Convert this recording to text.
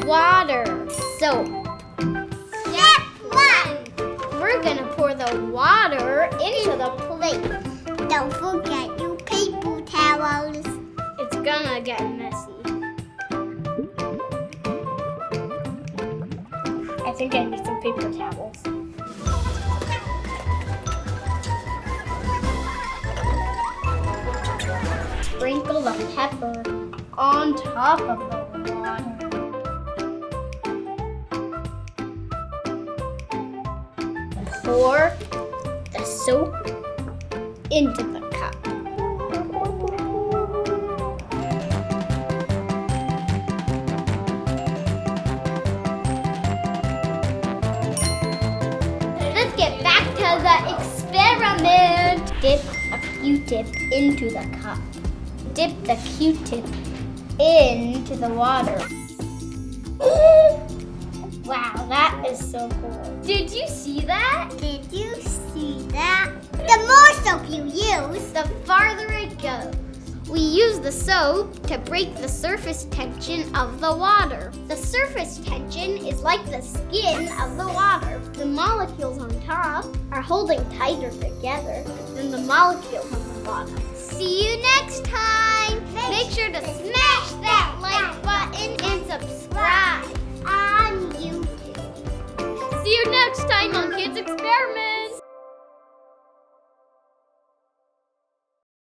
water, soap. Step 1. We're gonna pour the water into the plate. Don't forget your paper towels. It's gonna get messy. I think I need some paper towels. Sprinkle the pepper on top of the water. Pour the soap into the cup. Let's get back to the experiment. Dip a Q-tip into the cup. Dip the Q-tip into the water. Wow, that is so cool. Did you see that? Did you see that? The more soap you use, The farther it goes. We use the soap to break the surface tension of the water. The surface tension is like the skin of the water. The molecules on top are holding tighter together than the molecules on the bottom. See you next time. Make sure to smash that like button and subscribe on YouTube. See you next time on Kids Experiment.